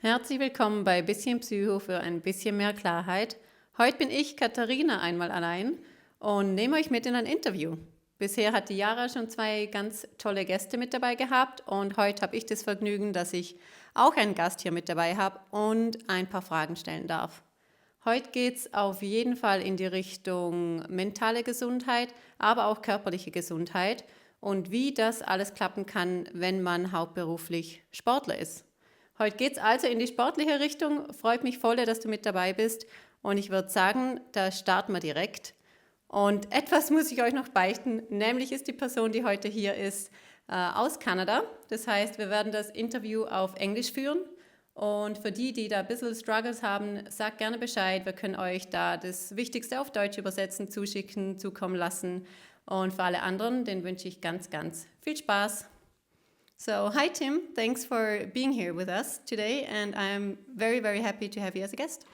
Herzlich willkommen bei Bisschen Psycho für ein bisschen mehr Klarheit. Heute bin ich, Katharina, einmal allein und nehme euch mit in ein Interview. Bisher hat die Jara schon 2 ganz tolle Gäste mit dabei gehabt und heute habe ich das Vergnügen, dass ich auch einen Gast hier mit dabei habe und ein paar Fragen stellen darf. Heute geht es auf jeden Fall in die Richtung mentale Gesundheit, aber auch körperliche Gesundheit und wie das alles klappen kann, wenn man hauptberuflich Sportler ist. Heute geht es also in die sportliche Richtung. Freut mich voll, dass du mit dabei bist. Und ich würde sagen, da starten wir direkt. Und etwas muss ich euch noch beichten, nämlich ist die Person, die heute hier ist, aus Kanada. Das heißt, wir werden das Interview auf Englisch führen. Und für die, die da ein bisschen Struggles haben, sagt gerne Bescheid. Wir können euch da das Wichtigste auf Deutsch übersetzen, zuschicken, zukommen lassen. Und für alle anderen, den wünsche ich ganz, ganz viel Spaß. So, hi Tim, thanks for being here with us today, and I'm very, very happy to have you as a guest.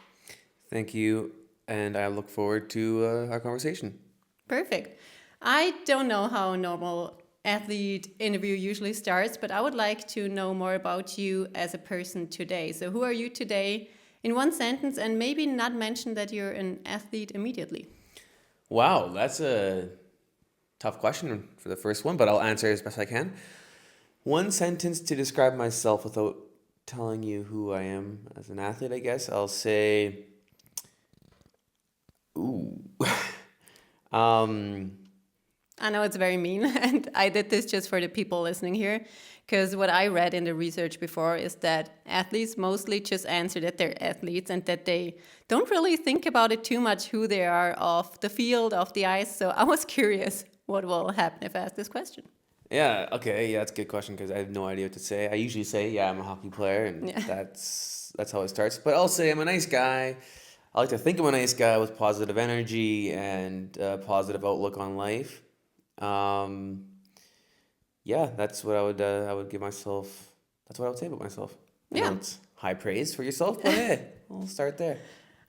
Thank you, and I look forward to our conversation. Perfect. I don't know how a normal athlete interview usually starts, but I would like to know more about you as a person today. So, who are you today in one sentence, and maybe not mention that you're an athlete immediately? Wow, that's a tough question for the first one, but I'll answer as best I can. One sentence to describe myself without telling you who I am as an athlete, I guess. I'll say, ooh. I know it's very mean, and I did this just for the people listening here, because what I read in the research before is that athletes mostly just answer that they're athletes and that they don't really think about it too much who they are off the field, off the ice. So I was curious what will happen if I ask this question. Yeah, okay, yeah, that's a good question because I have no idea what to say. I usually say, yeah, I'm a hockey player, and Yeah. that's how it starts. But I'll say I'm a nice guy. I like to think I'm a nice guy with positive energy and positive outlook on life. Yeah, that's what I would give myself. That's what I would say about myself. I know Yeah. it's high praise for yourself, but hey, we'll start there.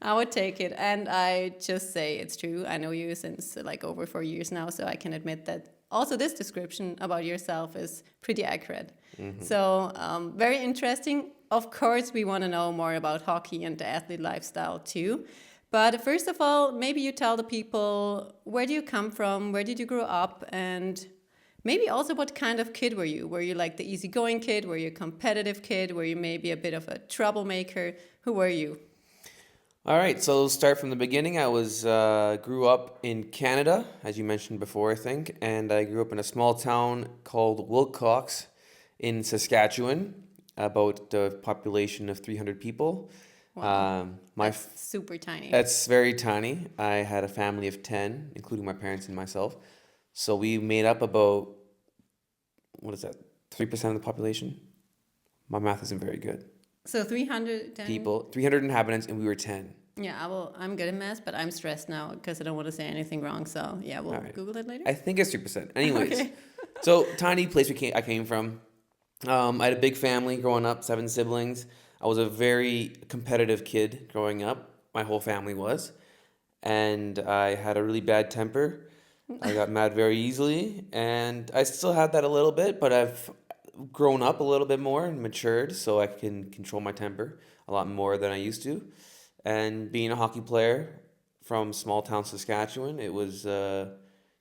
I would take it, and I just say it's true. I know you since like over 4 years now, so I can admit that also this description about yourself is pretty accurate. So very interesting. Of course, we want to know more about hockey and the athlete lifestyle too. But first of all, maybe you tell the people, where do you come from? Where did you grow up? And maybe also what kind of kid were you? Were you like the easygoing kid? Were you a competitive kid? Were you maybe a bit of a troublemaker? Who were you? All right, so start from the beginning. I was grew up in Canada, as you mentioned before, I think, and I grew up in a small town called Wilcox in Saskatchewan, about the population of 300 people. Wow. My That's super tiny. That's very tiny. I had a family of 10, including my parents and myself. So we made up about, what is that, 3% of the population? My math isn't very good. So 300 People, 300 inhabitants, and we were 10. Yeah, I'm good at math, but I'm stressed now because I don't want to say anything wrong. So yeah, we'll All right. Google it later. I think it's 3%. Anyways, Okay. so tiny place I came from. I had a big family growing up, 7 siblings. I was a very competitive kid growing up. My whole family was. And I had a really bad temper. I got mad very easily. And I still had that a little bit, but I've grown up a little bit more and matured so I can control my temper a lot more than I used to. And being a hockey player from small town Saskatchewan, it was, that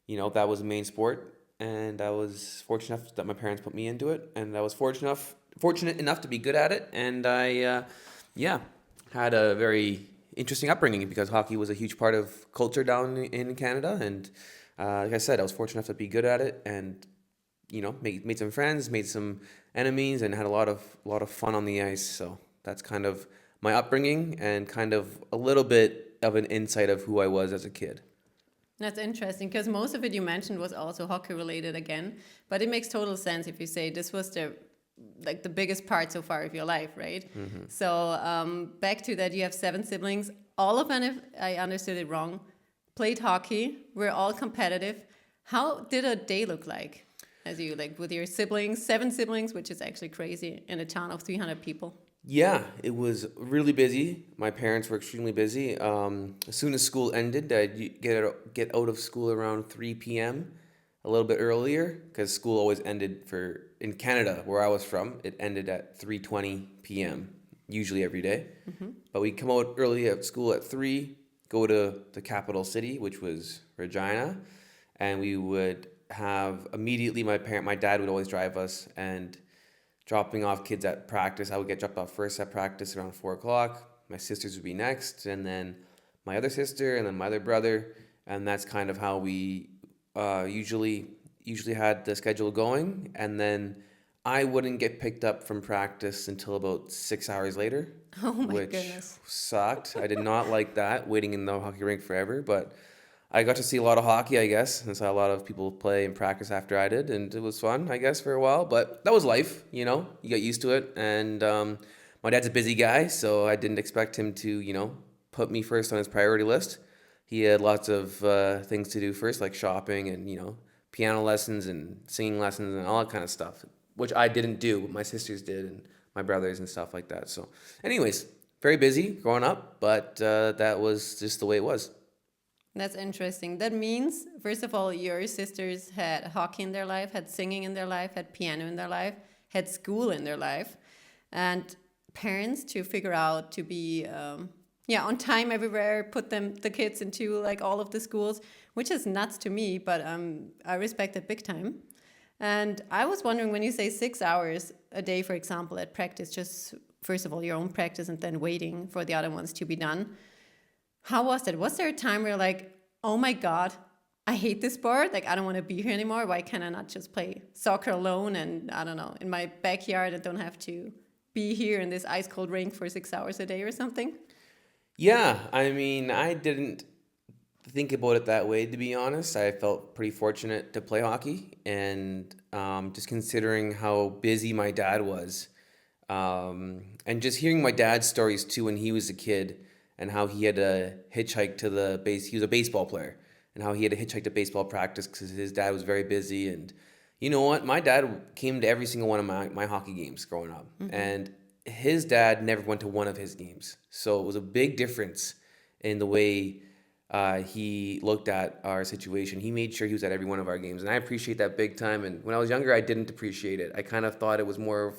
was the main sport. And I was fortunate enough that my parents put me into it. And I was fortunate enough to be good at it. And I, had a very interesting upbringing because hockey was a huge part of culture down in Canada. And like I said, I was fortunate enough to be good at it and made some friends, made some enemies, and had a lot of fun on the ice. So that's kind of my upbringing and kind of a little bit of an insight of who I was as a kid. That's interesting because most of it you mentioned was also hockey related again, but it makes total sense if you say this was the biggest part so far of your life, right? Mm-hmm. So back to that, you have 7 siblings. All of them, if I understood it wrong, played hockey. We're all competitive. How did a day look like as you with your siblings, 7 siblings, which is actually crazy in a town of 300 people? Yeah, it was really busy. My parents were extremely busy. As soon as school ended, I'd get out of school around 3 p.m., a little bit earlier, because school always ended in Canada, where I was from, it ended at 3:20 p.m. usually every day. But we'd come out early at school at 3, go to the capital city, which was Regina, and we would have immediately my dad would always drive us, and dropping off kids at practice. I would get dropped off first at practice around 4 o'clock. My sisters would be next, and then my other sister, and then my other brother, and that's kind of how we usually had the schedule going. And then I wouldn't get picked up from practice until about 6 hours later, Oh my which goodness. sucked. I did not like that, waiting in the hockey rink forever, but I got to see a lot of hockey, I guess, and saw a lot of people play and practice after I did, and it was fun, I guess, for a while. But that was life, you get used to it. And my dad's a busy guy, so I didn't expect him to, put me first on his priority list. He had lots of things to do first, like shopping and, piano lessons and singing lessons and all that kind of stuff, which I didn't do, but my sisters did, and my brothers and stuff like that. So anyways, very busy growing up, but that was just the way it was. That's interesting. That means, first of all, your sisters had hockey in their life, had singing in their life, had piano in their life, had school in their life, and parents to figure out to be on time everywhere, put the kids into like all of the schools, which is nuts to me, but I respect it big time. And I was wondering, when you say 6 hours a day, for example, at practice, just first of all your own practice and then waiting for the other ones to be done. How was that? Was there a time where you're like, oh my God, I hate this sport. Like, I don't want to be here anymore. Why can I not just play soccer alone and, I don't know, in my backyard and don't have to be here in this ice cold rink for 6 hours a day or something? Yeah, I mean, I didn't think about it that way, to be honest. I felt pretty fortunate to play hockey, and just considering how busy my dad was, and just hearing my dad's stories too when he was a kid, and how he had to hitchhike to the base. He was a baseball player, and how he had to hitchhike to baseball practice because his dad was very busy. And you know what? My dad came to every single one of my hockey games growing up, and his dad never went to one of his games. So it was a big difference in the way he looked at our situation. He made sure he was at every one of our games, and I appreciate that big time. And when I was younger, I didn't appreciate it. I kind of thought it was more of,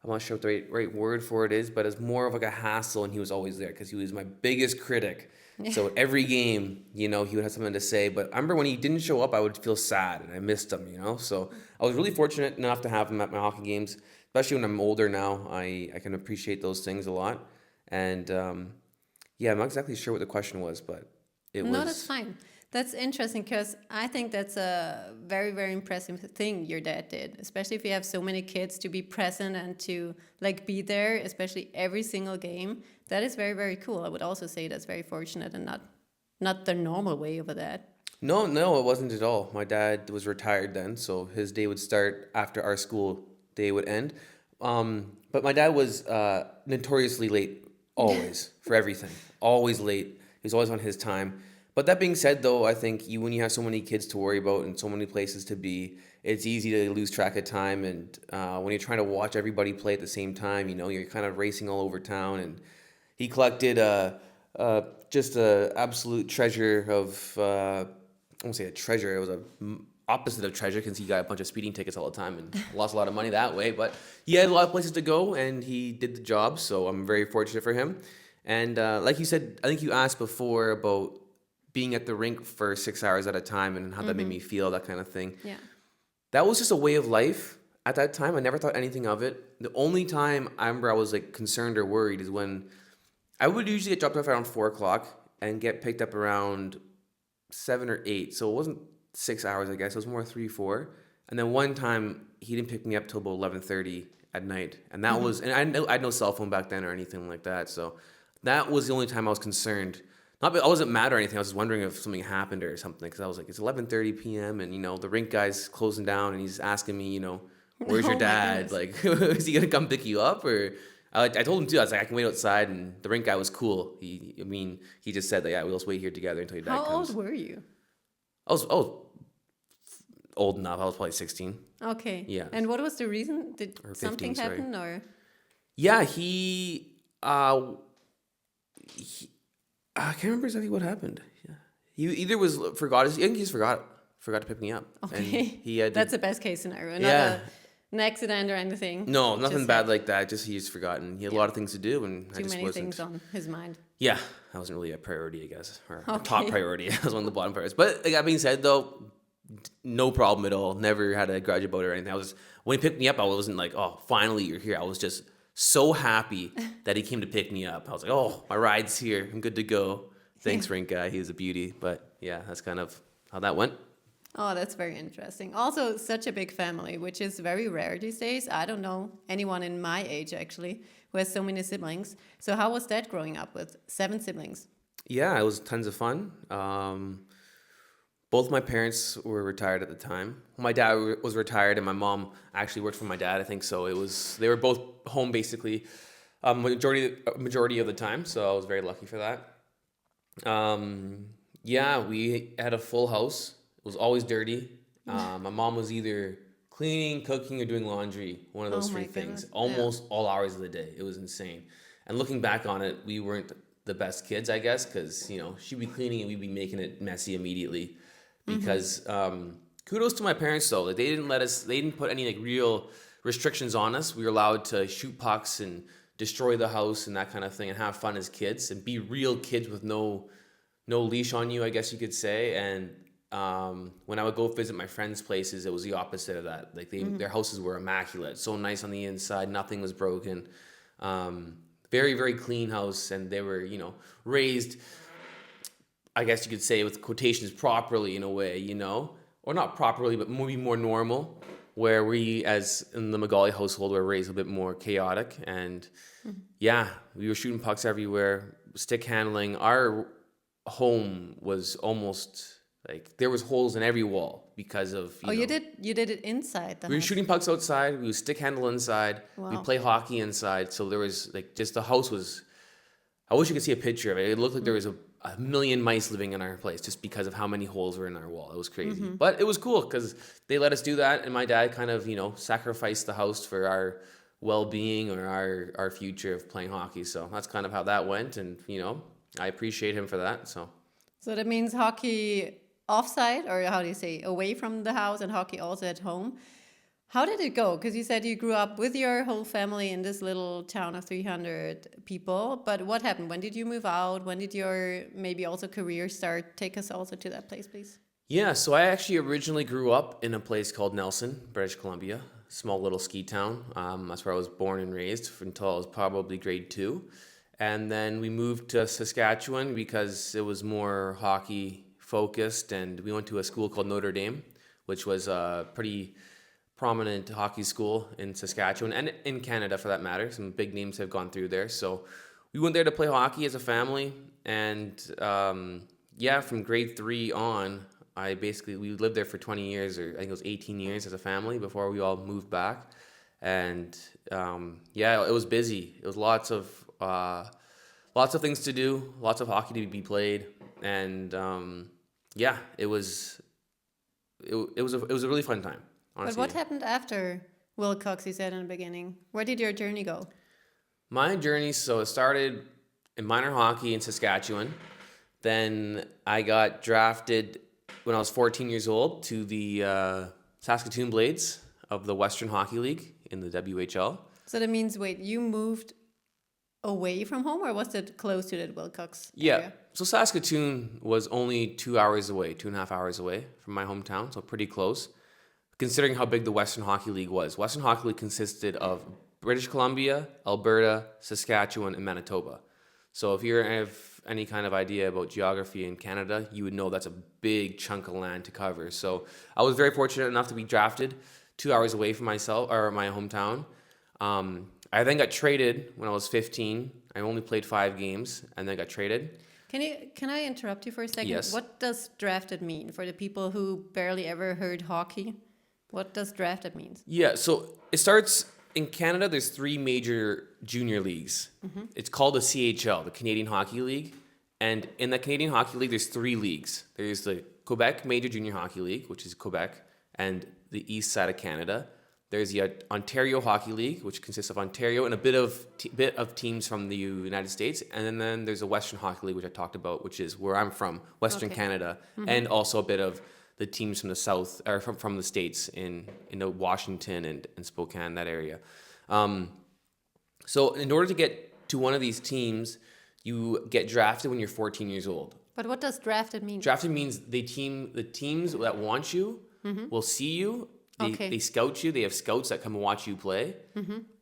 I'm not sure what the right word for it is, but it's more of like a hassle, and he was always there because he was my biggest critic. So at every game, he would have something to say. But I remember when he didn't show up, I would feel sad, and I missed him, So I was really fortunate enough to have him at my hockey games, especially when I'm older now. I can appreciate those things a lot. And I'm not exactly sure what the question was, but it was... No, that's fine. That's interesting because I think that's a very, very impressive thing your dad did, especially if you have so many kids, to be present and to like be there, especially every single game. That is very, very cool. I would also say that's very fortunate and not the normal way over that. No, it wasn't at all. My dad was retired then, so his day would start after our school day would end. But my dad was notoriously late, always, for everything. Always late. He was always on his time. But that being said, though, I think when you have so many kids to worry about and so many places to be, it's easy to lose track of time. And when you're trying to watch everybody play at the same time, you're kind of racing all over town. And he collected just a absolute treasure of, I won't say a treasure, it was a opposite of treasure, because he got a bunch of speeding tickets all the time and lost a lot of money that way. But he had a lot of places to go, and he did the job, so I'm very fortunate for him. And like you said, I think you asked before about being at the rink for 6 hours at a time and how that made me feel, that kind of thing. Yeah. That was just a way of life at that time. I never thought anything of it. The only time I remember I was like concerned or worried is when I would usually get dropped off around 4 o'clock and get picked up around 7 or 8. So it wasn't 6 hours, I guess. It was more 3, 4. And then one time he didn't pick me up till about 11:30 at night. And that was, and I had no cell phone back then or anything like that. So that was the only time I was concerned. I wasn't mad or anything. I was just wondering if something happened or something, because I was like, it's 11:30 p.m. and the rink guy's closing down, and he's asking me, where's your dad? Like, is he gonna come pick you up? Or I told him too. I was like, I can wait outside, and the rink guy was cool. He just said that, yeah, we'll just wait here together until your dad comes. How old were you? I was old enough. I was probably 16. Okay. Yeah. And what was the reason? Did Or 15, something sorry. happen or? Yeah, he I can't remember exactly what happened. Yeah, he either I think he just forgot to pick me up. Okay. And he had That's the best case scenario. Yeah. an accident or anything. No, nothing Just bad had like that. Just he's forgotten. He had a lot of things to do, and I too just many wasn't. things on his mind. Yeah, that wasn't really a priority, I guess, or a top Okay. priority. That was one of the bottom priorities. But like, that being said, though, no problem at all. Never had a grudge about it or anything. I was when he picked me up, I wasn't like, oh, finally you're here. I was just so happy that he came to pick me up. I was like, oh, my ride's here. I'm good to go. Thanks, Rink guy. He's a beauty. But yeah, that's kind of how that went. Oh, that's very interesting. Also, such a big family, which is very rare these days. I don't know anyone in my age, actually, who has so many siblings. So how was that growing up with 7 siblings? Yeah, it was tons of fun. Both my parents were retired at the time. My dad was retired, and my mom actually worked for my dad. I think so. They were both home basically, majority of the time. So I was very lucky for that. Yeah, we had a full house. It was always dirty. My mom was either cleaning, cooking, or doing laundry. One of those Oh my three things. goodness. Yeah. Almost all hours of the day. It was insane. And looking back on it, we weren't the best kids, I guess, because she'd be cleaning and we'd be making it messy immediately. Because kudos to my parents though, like they didn't put any like real restrictions on us. We were allowed to shoot pucks and destroy the house and that kind of thing and have fun as kids and be real kids with no leash on you, I guess you could say. And when I would go visit my friends' places, it was the opposite of that. Like their houses were immaculate, so nice on the inside, nothing was broken. Very, very clean house, and they were, raised, I guess you could say with quotations, properly in a way, or not properly, but maybe more normal, where we, as in the McGauley household, were raised a bit more chaotic. And yeah, we were shooting pucks everywhere, stick handling. Our home was almost like there was holes in every wall because of, You did it inside the we were house. shooting pucks outside, we would stick handle inside, we Wow. play hockey inside. So there was like just the house was, I wish you could see a picture of it. It looked like there was a million mice living in our place just because of how many holes were in our wall. It was crazy. But it was cool because they let us do that. And my dad kind of, sacrificed the house for our well-being or our future of playing hockey. So that's kind of how that went. And, I appreciate him for that. So So that means hockey offside, or how do you say, away from the house, and hockey also at home. How did it go? Because you said you grew up with your whole family in this little town of 300 people. But what happened? When did you move out? When did your maybe also career start? Take us also to that place, please. yeah, so I actually originally grew up in a place called Nelson, British Columbia, small little ski town. That's where I was born and raised until I was probably grade 2. And then we moved to Saskatchewan because it was more hockey focused. And we went to a school called Notre Dame, which was a pretty prominent hockey school in Saskatchewan and in Canada for that matter. Some big names have gone through there. So we went there to play hockey as a family. And from grade 3 on, we lived there for 20 years, or I think it was 18 years as a family before we all moved back. And it was busy. It was lots of things to do, lots of hockey to be played. And it was a really fun time. Honestly. But what happened after Wilcox, you said in the beginning? Where did your journey go? My journey, so it started in minor hockey in Saskatchewan. Then I got drafted when I was 14 years old to the Saskatoon Blades of the Western Hockey League in the WHL. So that means, wait, you moved away from home, or was it close to the Wilcox Yeah. area? So Saskatoon was only 2 hours away, 2.5 hours away from my hometown, so pretty close. Considering how big the Western Hockey League was. Western Hockey League consisted of British Columbia, Alberta, Saskatchewan, and Manitoba. So if you have any kind of idea about geography in Canada, you would know that's a big chunk of land to cover. So I was very fortunate enough to be drafted 2 hours away from my hometown. I then got traded when I was 15. I only played 5 games and then got traded. Can I interrupt you for a second? Yes. What does drafted mean for the people who barely ever heard hockey? What does drafted mean? Yeah, so it starts in Canada. There's 3 major junior leagues. It's called the CHL, the Canadian Hockey League. And in the Canadian Hockey League, there's 3 leagues. There's the Quebec Major Junior Hockey League, which is Quebec, and the east side of Canada. There's the Ontario Hockey League, which consists of Ontario and a bit of teams from the United States. And then there's the Western Hockey League, which I talked about, which is where I'm from, Western Canada, and also a bit of the teams from the South or from the States in the Washington and Spokane, that area. So in order to get to one of these teams, you get drafted when you're 14 years old. But what does drafted mean? Drafted means the teams that want you will see you. They scout you. They have scouts that come and watch you play.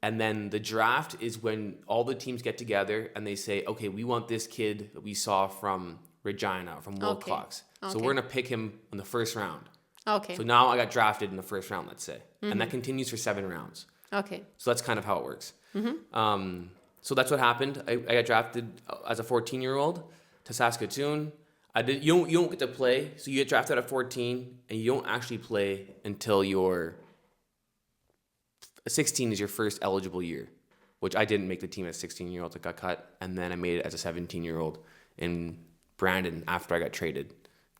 And then the draft is when all the teams get together and they say, okay, we want this kid that we saw from Regina, from Wilcox. So we're going to pick him in the first round. Okay. So now I got drafted in the first round, let's say. And that continues for 7 rounds. Okay. So that's kind of how it works. So that's what happened. I got drafted as a 14-year-old to Saskatoon. You don't get to play, so you get drafted at 14, and you don't actually play until you're 16 is your first eligible year, which I didn't make the team as 16-year-old. I got cut, and then I made it as a 17-year-old in Brandon after I got traded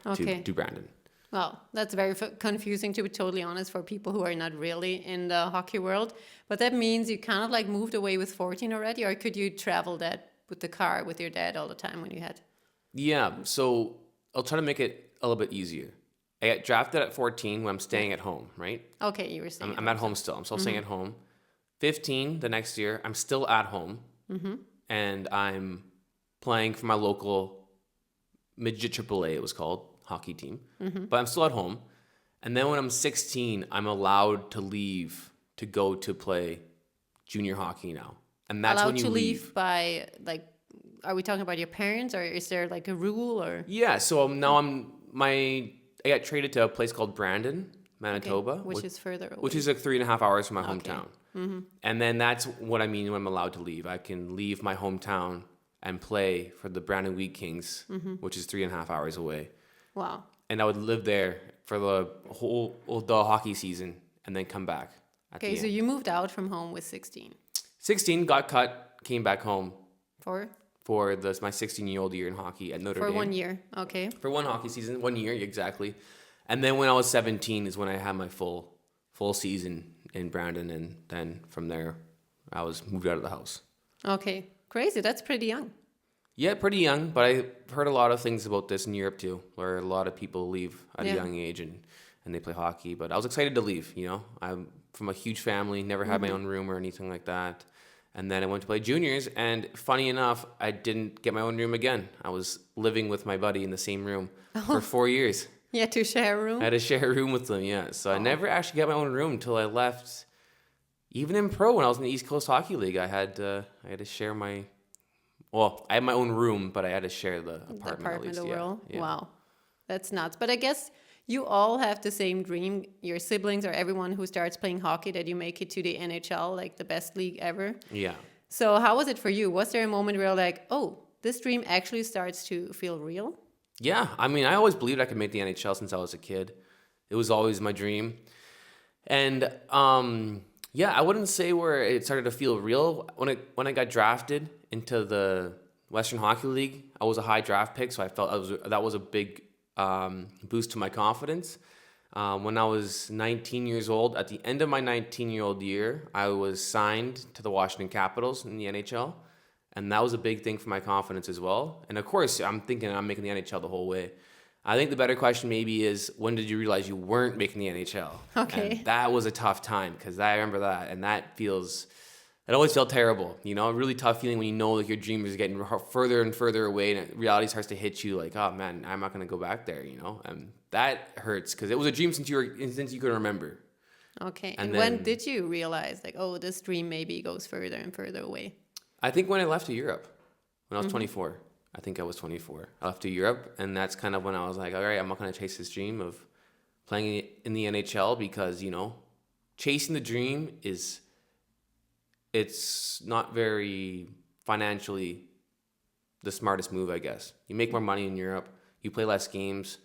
to Brandon. Well, that's very confusing, to be totally honest, for people who are not really in the hockey world. But that means you kind of like moved away with 14 already, or could you travel that with the car with your dad all the time when you had? Yeah, so I'll try to make it a little bit easier. I got drafted at 14 when I'm staying at home, right? Okay, you were staying I'm at home still. I'm still staying at home. 15, the next year, I'm still at home. And I'm playing for my local midget AAA, it was called, hockey team. But I'm still at home. And then when I'm 16, I'm allowed to leave to go to play junior hockey now. And that's allowed when you to leave. leave by, like, are we talking about your parents, or is there like a rule, or? Yeah, so now I got traded to a place called Brandon, Manitoba. Which is further away. Which is like 3.5 hours from my hometown. And then that's what I mean when I'm allowed to leave. I can leave my hometown and play for the Brandon Wheat Kings, which is 3.5 hours away. Wow. And I would live there for the hockey season and then come back. Okay, so you moved out from home with 16. 16, got cut, came back home For my 16-year-old year in hockey at Notre Dame. For 1 year, okay. For one hockey season, 1 year, exactly. And then when I was 17 is when I had my full season in Brandon, and then from there, I was moved out of the house. Okay, crazy. That's pretty young. Yeah, pretty young, but I heard a lot of things about this in Europe too, where a lot of people leave at a young age and they play hockey. But I was excited to leave, you know. I'm from a huge family, never had my own room or anything like that. And then I went to play juniors, and funny enough, I didn't get my own room again. I was living with my buddy in the same room for 4 years. You had to share a room? I had to share a room with them, yeah. So I never actually got my own room until I left. Even in pro, when I was in the East Coast Hockey League, I had to share my... Well, I had my own room, but I had to share the apartment at least. Yeah. Wow, that's nuts. But I guess you all have the same dream, your siblings or everyone who starts playing hockey, that you make it to the NHL, like the best league ever. Yeah. So how was it for you? Was there a moment where you're like, oh, this dream actually starts to feel real? Yeah, I mean, I always believed I could make the NHL since I was a kid. It was always my dream. And yeah, I wouldn't say where it started to feel real. When I got drafted into the Western Hockey League, I was a high draft pick, so I felt that was a big boost to my confidence. When I was 19 years old, at the end of my 19-year-old year, I was signed to the Washington Capitals in the NHL. And that was a big thing for my confidence as well. And of course, I'm thinking I'm making the NHL the whole way. I think the better question maybe is, when did you realize you weren't making the NHL? Okay. And that was a tough time, because I remember that. And it always felt terrible. You know, a really tough feeling when you know like your dream is getting further and further away, and reality starts to hit you like, oh man, I'm not going to go back there, you know? And that hurts, because it was a dream since you could remember. Okay. And when did you realize like, oh, this dream maybe goes further and further away? I think when I left to Europe, when I was 24. I think I was 24. I left to Europe, and that's kind of when I was like, all right, I'm not going to chase this dream of playing in the NHL, because, you know, chasing the dream it's not very financially the smartest move, I guess. You make more money in Europe. You play less games.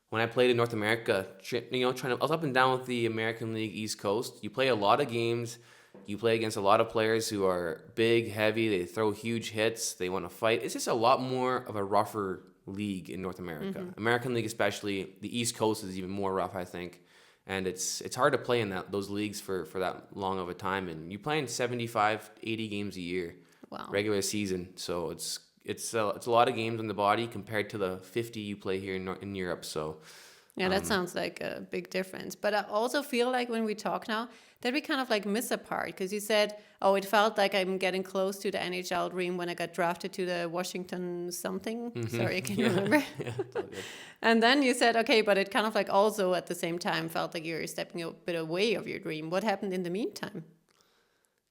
When I played in North America, I was up and down with the American League East Coast. You play a lot of games. You play against a lot of players who are big, heavy. They throw huge hits. They want to fight. It's just a lot more of a rougher league in North America. American League especially. The East Coast is even more rough, I think. And it's hard to play in those leagues for that long of a time. And you play in 75, 80 games a year. Wow. Regular season. So it's a lot of games on the body compared to the 50 you play here in Europe. So Yeah, that sounds like a big difference. But I also feel like when we talk now that we kind of like miss a part because you said, oh, it felt like I'm getting close to the NHL dream when I got drafted to the Washington something. Sorry, I can't Yeah, remember. yeah, it's all good. And then you said, okay, but it kind of like also at the same time felt like you were stepping a bit away of your dream. What happened in the meantime?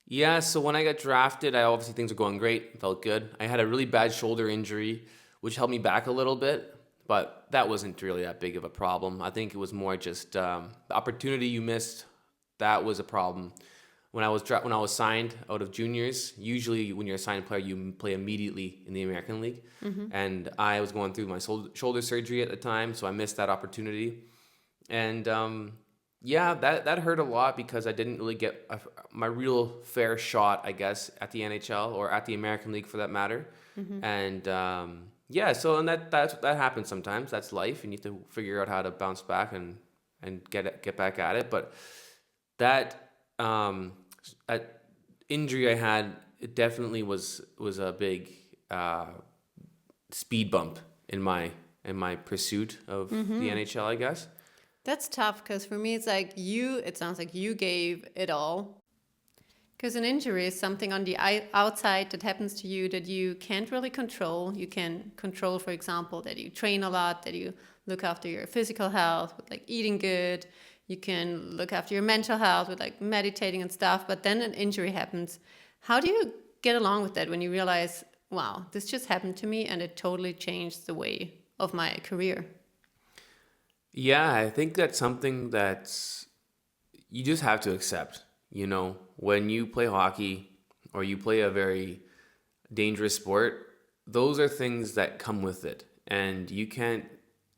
Yeah, so when I got drafted, I obviously things were going great, felt good. I had a really bad shoulder injury, which held me back a little bit, but that wasn't really that big of a problem. I think it was more just the opportunity you missed. That was a problem. When I was signed out of juniors, usually when you're a signed player, you play immediately in the American League, and I was going through my shoulder surgery at the time, so I missed that opportunity. And yeah, that hurt a lot because I didn't really get my real fair shot, I guess, at the NHL or at the American League for that matter. And yeah, so and that happens sometimes. That's life. You need to figure out how to bounce back and get back at it. But that injury I had, it definitely was a big speed bump in my pursuit of the NHL, I guess. That's tough because for me, it sounds like you gave it all. Because an injury is something on the outside that happens to you that you can't really control. You can control, for example, that you train a lot, that you look after your physical health with like eating good. You can look after your mental health with like meditating and stuff. But then an injury happens. How do you get along with that when you realize, wow, this just happened to me and it totally changed the way of my career? Yeah, I think that's something that's you just have to accept. You know, when you play hockey or you play a very dangerous sport, those are things that come with it. And you can't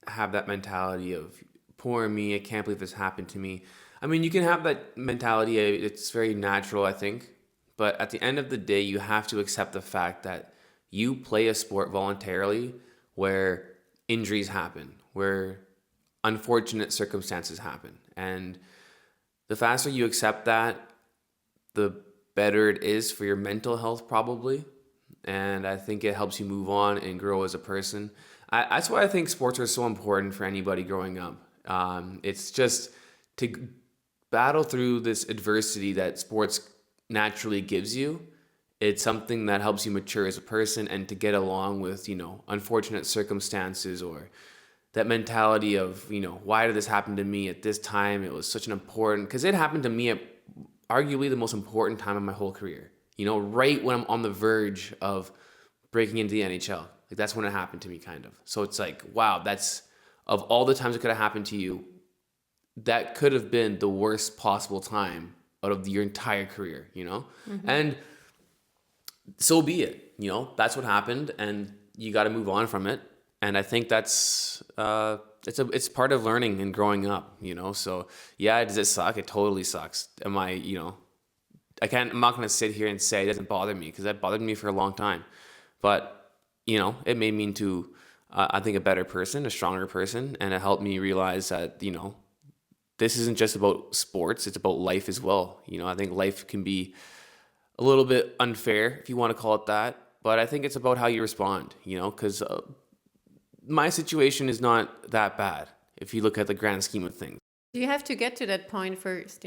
have that mentality of, poor me, I can't believe this happened to me. I mean, you can have that mentality, it's very natural, I think. But at the end of the day, you have to accept the fact that you play a sport voluntarily where injuries happen, where unfortunate circumstances happen. And the faster you accept that, the better it is for your mental health, probably. And I think it helps you move on and grow as a person. That's why I think sports are so important for anybody growing up. It's just to battle through this adversity that sports naturally gives you. It's something that helps you mature as a person and to get along with, unfortunate circumstances or that mentality of, why did this happen to me at this time? It was such an important, because it happened to me at arguably the most important time of my whole career, right when I'm on the verge of breaking into the NHL. Like that's when it happened to me kind of. So it's like, wow, that's of all the times it could have happened to you, that could have been the worst possible time out of your entire career, And so be it, that's what happened and you got to move on from it. And I think that's it's part of learning and growing up, So yeah, does it suck? It totally sucks. I'm not gonna sit here and say it doesn't bother me because that bothered me for a long time. But it made me into I think a better person, a stronger person, and it helped me realize that this isn't just about sports; it's about life as well. I think life can be a little bit unfair if you want to call it that, but I think it's about how you respond. Because my situation is not that bad if you look at the grand scheme of things. You have to get to that point first,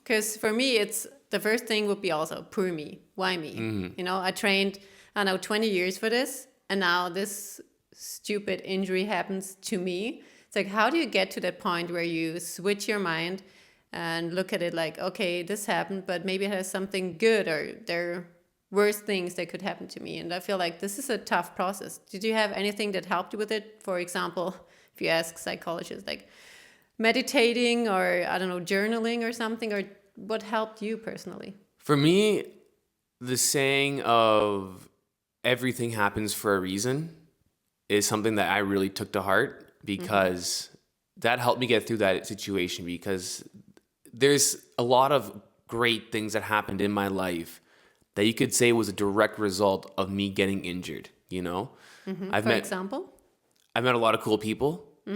Because for me, it's the first thing would be also, poor me. Why me? I trained, 20 years for this. And now this stupid injury happens to me. It's like, how do you get to that point where you switch your mind and look at it like, okay, this happened, but maybe it has something good or there worst things that could happen to me. And I feel like this is a tough process. Did you have anything that helped you with it? For example, if you ask psychologists, like meditating or, journaling or something, or what helped you personally? For me, the saying of everything happens for a reason is something that I really took to heart because that helped me get through that situation because there's a lot of great things that happened in my life that you could say was a direct result of me getting injured, For example? I've met a lot of cool people, I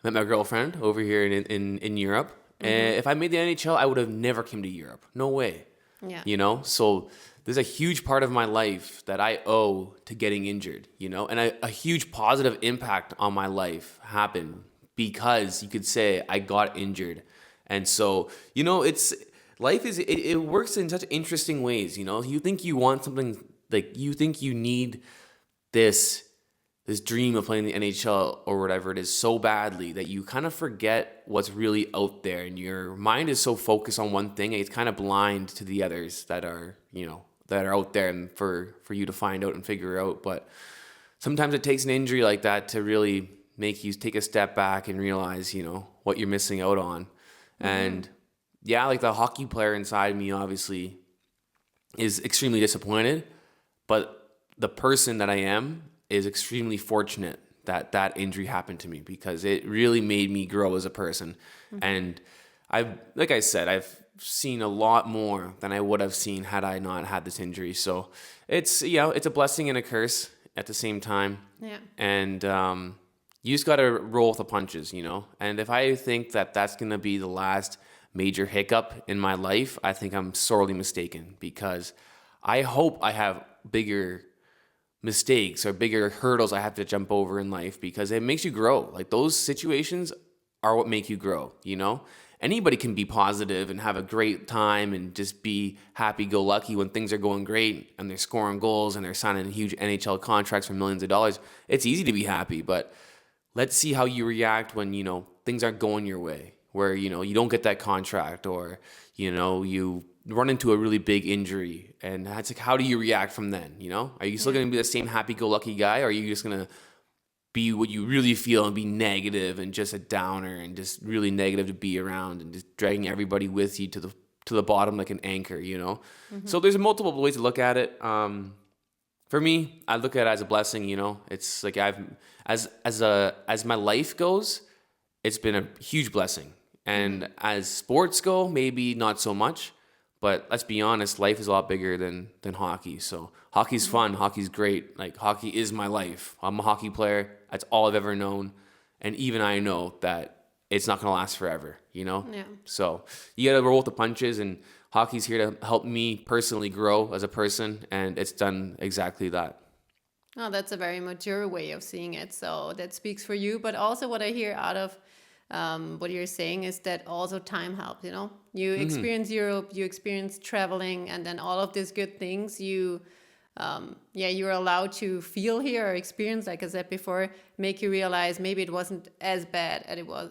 met my girlfriend over here in Europe. And if I made the NHL, I would have never came to Europe. No way. Yeah. So there's a huge part of my life that I owe to getting injured, and a huge positive impact on my life happened because you could say I got injured. And so, life it works in such interesting ways, You think you want something, like you think you need this dream of playing the NHL or whatever it is so badly that you kind of forget what's really out there, and your mind is so focused on one thing, it's kind of blind to the others that are, that are out there and for you to find out and figure out. But sometimes it takes an injury like that to really make you take a step back and realize, what you're missing out on. And yeah, like the hockey player inside me obviously is extremely disappointed, but the person that I am is extremely fortunate that that injury happened to me, because it really made me grow as a person. And like I said, I've seen a lot more than I would have seen had I not had this injury. So it's a blessing and a curse at the same time. Yeah. And you just got to roll with the punches, And if I think that that's going to be the last major hiccup in my life, I think I'm sorely mistaken, because I hope I have bigger mistakes or bigger hurdles I have to jump over in life, because it makes you grow. Like, those situations are what make you grow, Anybody can be positive and have a great time and just be happy-go-lucky when things are going great and they're scoring goals and they're signing huge NHL contracts for millions of dollars. It's easy to be happy, but let's see how you react when, things aren't going your way, where, you don't get that contract, or, you run into a really big injury, and that's like, how do you react from then? Are you still going to be the same happy-go-lucky guy, or are you just going to be what you really feel and be negative and just a downer and just really negative to be around and just dragging everybody with you to the bottom like an anchor, So there's multiple ways to look at it. For me, I look at it as a blessing, It's like as my life goes, it's been a huge blessing. And as sports go, maybe not so much. But let's be honest, life is a lot bigger than hockey. So hockey's fun. Hockey's great. Like, hockey is my life. I'm a hockey player. That's all I've ever known. And even I know that it's not going to last forever, Yeah. So you got to roll with the punches, and hockey's here to help me personally grow as a person. And it's done exactly that. Oh, that's a very mature way of seeing it. So that speaks for you. But also what I hear out of what you're saying is that also time helps, You experience Europe, you experience traveling, and then all of these good things you're allowed to feel here or experience, like I said before, make you realize maybe it wasn't as bad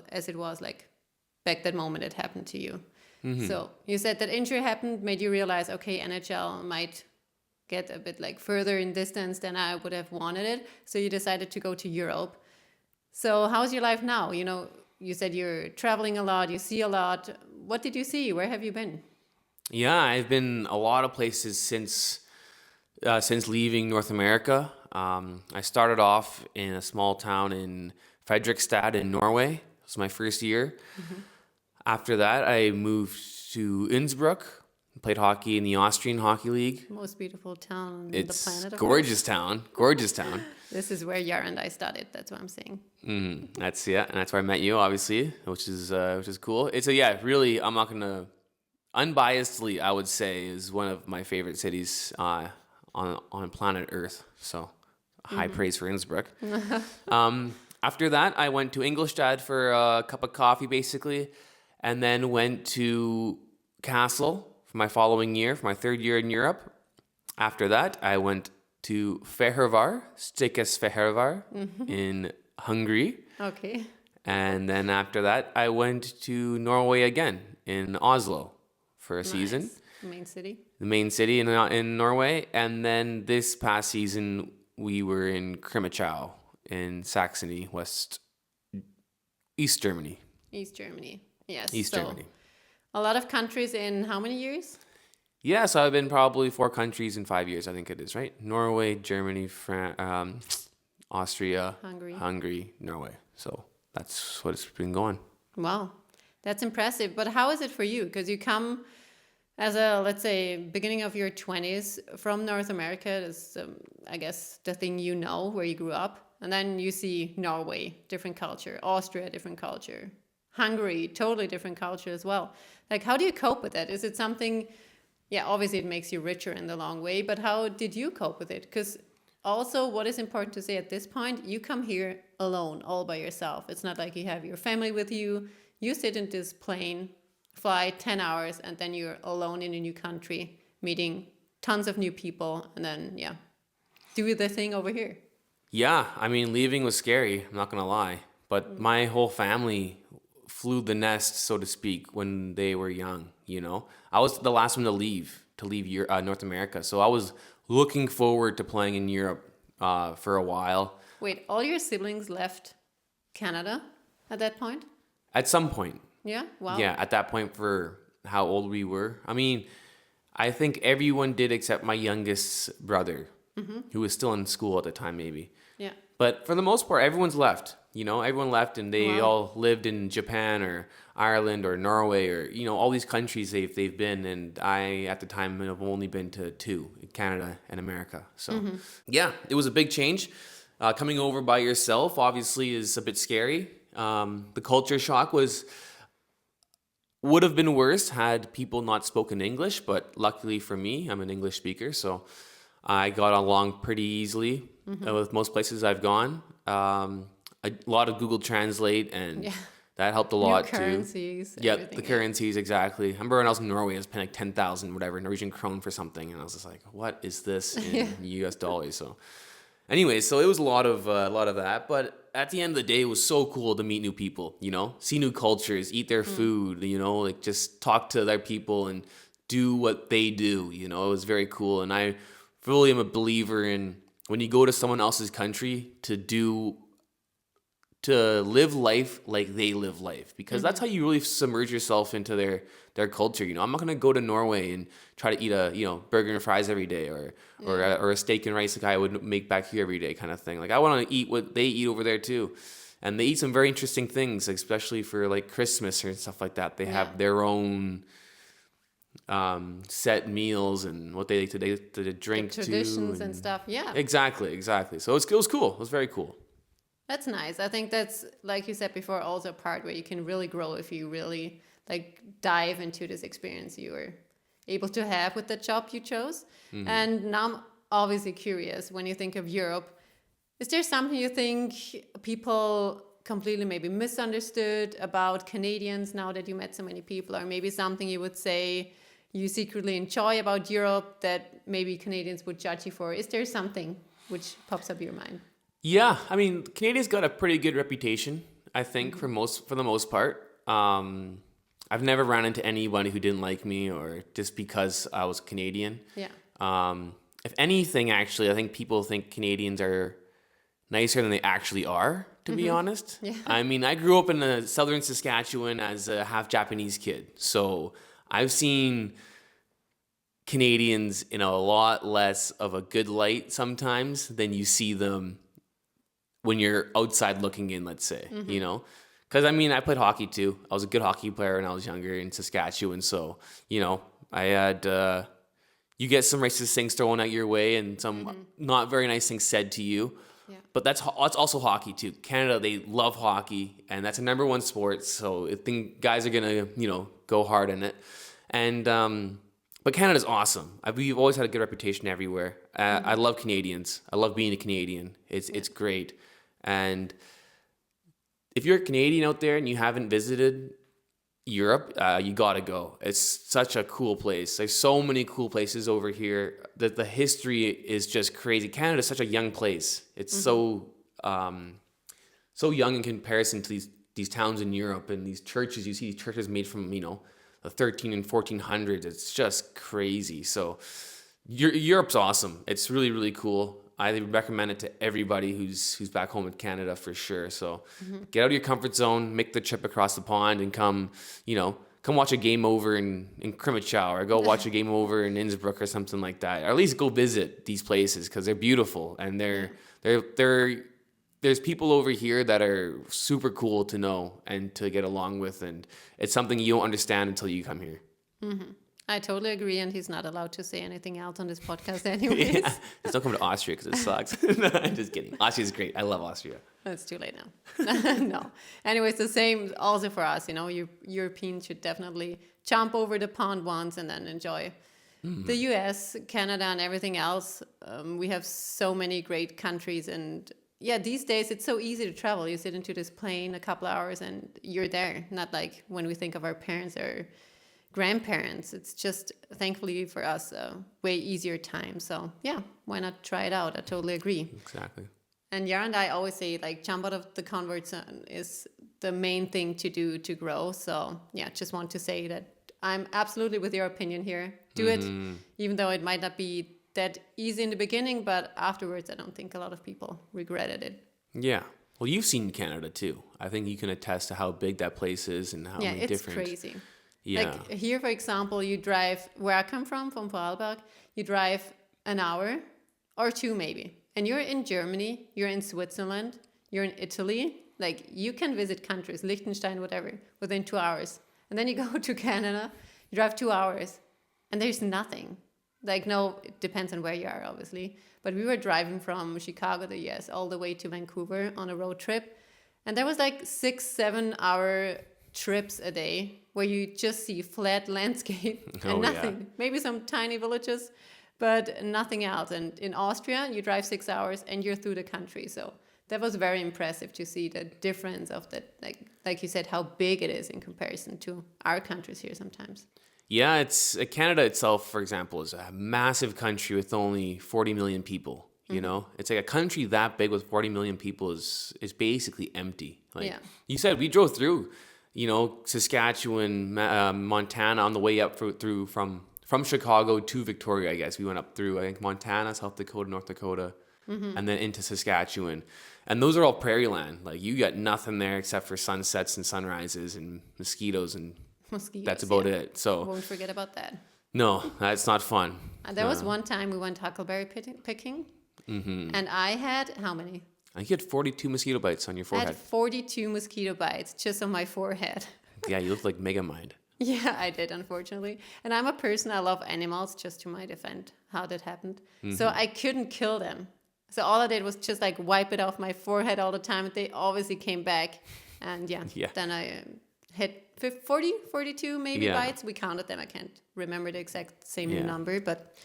as it was like back that moment it happened to you. So you said that injury happened, made you realize, okay, NHL might get a bit like further in distance than I would have wanted it. So you decided to go to Europe. So how's your life now? You said you're traveling a lot, you see a lot. What did you see? Where have you been? Yeah, I've been a lot of places since leaving North America. I started off in a small town in Fredrikstad in Norway. It was my first year. After that, I moved to Innsbruck, played hockey in the Austrian Hockey League. Most beautiful town on the planet. It's gorgeous town, gorgeous town. This is where Yara and I studied. That's what I'm saying. And that's where I met you, obviously, which is cool. Really, I'm not gonna, unbiasedly, I would say, is one of my favorite cities on planet Earth. So, high praise for Innsbruck. After that, I went to Ingolstadt for a cup of coffee, basically, and then went to Kassel for my following year, for my third year in Europe. After that, I went to Fehérvár, Székesfehérvár in Hungary. Okay. And then after that, I went to Norway again, in Oslo, for a season. The main city. The main city in Norway. And then this past season, we were in Krimitschau in Saxony, East Germany. East Germany, yes. East Germany. A lot of countries in how many years? Yeah, so I've been probably 4 countries in 5 years, I think it is, right? Norway, Germany, Austria, Hungary, Norway. So that's what it's been going. Wow, that's impressive. But how is it for you? Because you come as a, let's say, beginning of your 20s from North America. Is, I guess, the thing where you grew up. And then you see Norway, different culture. Austria, different culture. Hungary, totally different culture as well. Like, how do you cope with that? Is it something... Yeah, obviously it makes you richer in the long way, but how did you cope with it? Because also what is important to say at this point, you come here alone, all by yourself. It's not like you have your family with you. You sit in this plane, fly 10 hours, and then you're alone in a new country, meeting tons of new people, and then, yeah, do the thing over here. Yeah, I mean, leaving was scary, I'm not gonna lie. But my whole family flew the nest, so to speak, when they were young, you know? I was the last one to leave North America. So I was looking forward to playing in Europe for a while. Wait, all your siblings left Canada at that point? At some point. Yeah? Wow. Yeah, at that point for how old we were. I mean, I think everyone did except my youngest brother, who was still in school at the time, maybe. Yeah. But for the most part, everyone's left. You know, everyone left and they Wow. all lived in Japan or Ireland or Norway or, you know, all these countries they've been. And I, at the time, have only been to two, Canada and America. So, yeah, it was a big change. Coming over by yourself, obviously, is a bit scary. The culture shock would have been worse had people not spoken English. But luckily for me, I'm an English speaker. So I got along pretty easily with most places I've gone. A lot of Google Translate, and that helped a lot too. Currencies. Yeah, the currencies, exactly. I remember when I was in Norway, I was paying like 10,000, whatever, Norwegian krone for something, and I was just like, "What is this in U.S. dollars?" So, anyway, so it was a lot of that. But at the end of the day, it was so cool to meet new people. You know, see new cultures, eat their food. You know, like just talk to other people and do what they do. You know, it was very cool, and I really am a believer in when you go to someone else's country to live life like they live life, because that's how you really submerge yourself into their culture. You know, I'm not gonna go to Norway and try to eat a burger and fries every day, or a steak and rice like I would make back here every day, kind of thing. Like I want to eat what they eat over there too, and they eat some very interesting things, especially for like Christmas or stuff like that. They have their own set meals and what they like to drink the traditions and stuff. Yeah. Exactly. So it was cool. It was very cool. That's nice. I think that's, like you said before, also a part where you can really grow if you really like dive into this experience you were able to have with the job you chose. And now I'm obviously curious, when you think of Europe, is there something you think people completely maybe misunderstood about Canadians now that you met so many people, or maybe something you would say you secretly enjoy about Europe that maybe Canadians would judge you for? Is there something which pops up in your mind? Yeah, I mean, Canada's got a pretty good reputation, I think, for the most part. I've never ran into anybody who didn't like me or just because I was Canadian. Yeah. If anything, actually, I think people think Canadians are nicer than they actually are, to be honest. Yeah. I mean, I grew up in southern Saskatchewan as a half Japanese kid, so I've seen Canadians in a lot less of a good light sometimes than you see them when you're outside looking in, let's say, you know? Because, I mean, I played hockey too. I was a good hockey player when I was younger in Saskatchewan. So, you know, I had, you get some racist things thrown at your way and some not very nice things said to you. Yeah. But that's also hockey too. Canada, they love hockey, and that's a number one sport. So I think guys are going to, go hard in it. And, but Canada's awesome. We've always had a good reputation everywhere. I love Canadians. I love being a Canadian. It's great. And if you're a Canadian out there and you haven't visited Europe, you gotta go. It's such a cool place. There's so many cool places over here that the history is just crazy. Canada's such a young place. It's so young in comparison to these towns in Europe and these churches. You see these churches made from the 13 and 1400s. It's just crazy. So Europe's awesome. It's really, really cool. I recommend it to everybody who's back home in Canada for sure. So get out of your comfort zone, make the trip across the pond, and come watch a game over in Krimichow, or go watch a game over in Innsbruck or something like that. Or at least go visit these places because they're beautiful, and there's people over here that are super cool to know and to get along with, and it's something you don't understand until you come here. I totally agree, and he's not allowed to say anything else on this podcast anyways. Yeah. Just don't come to Austria because it sucks. No, I'm just kidding. Austria's great. I love Austria. It's too late now. No. Anyways, the same also for us. Europeans should definitely jump over the pond once and then enjoy The US, Canada, and everything else, we have so many great countries. And yeah, these days it's so easy to travel. You sit into this plane a couple hours and you're there. Not like when we think of our parents or grandparents. It's just, thankfully for us, a way easier time. So yeah, why not try it out? I totally agree. Exactly. And Yara and I always say, like, jump out of the comfort zone is the main thing to do to grow. So yeah, just want to say that I'm absolutely with your opinion here. Do it, even though it might not be that easy in the beginning, but afterwards, I don't think a lot of people regretted it. Yeah. Well, you've seen Canada too. I think you can attest to how big that place is and how many different... Yeah, it's crazy. Yeah. Like here, for example, you drive, where I come from Vorarlberg, you drive an hour or two maybe. And you're in Germany, you're in Switzerland, you're in Italy. Like, you can visit countries, Liechtenstein, whatever, within 2 hours. And then you go to Canada, you drive 2 hours, and there's nothing. Like, no, it depends on where you are, obviously. But we were driving from Chicago, the US, all the way to Vancouver on a road trip. And there was like 6-7 hour trips a day where you just see flat landscape and nothing. Yeah. Maybe some tiny villages, but nothing else. And in Austria, you drive 6 hours and you're through the country. So that was very impressive to see the difference of that, like you said, how big it is in comparison to our countries here sometimes. Yeah, it's Canada itself, for example, is a massive country with only 40 million people. You know, it's like a country that big with 40 million people is basically empty. Like you said, we drove through, you know, Saskatchewan, Montana on the way up through from Chicago to Victoria. I guess we went up through, I think, Montana, South Dakota, North Dakota, and then into Saskatchewan. And those are all prairie land. Like, you got nothing there except for sunsets and sunrises and mosquitoes, and that's about it. So won't forget about that. No, that's not fun. There was one time we went huckleberry picking, and I had how many? I think you had 42 mosquito bites on your forehead. I had 42 mosquito bites just on my forehead. Yeah, you look like Megamind. Yeah, I did, unfortunately. And I'm a person, I love animals, just to my defense, how that happened. So I couldn't kill them. So all I did was just like wipe it off my forehead all the time. They obviously came back. And then I hit 40, 42 maybe bites. We counted them. I can't remember the exact same number, but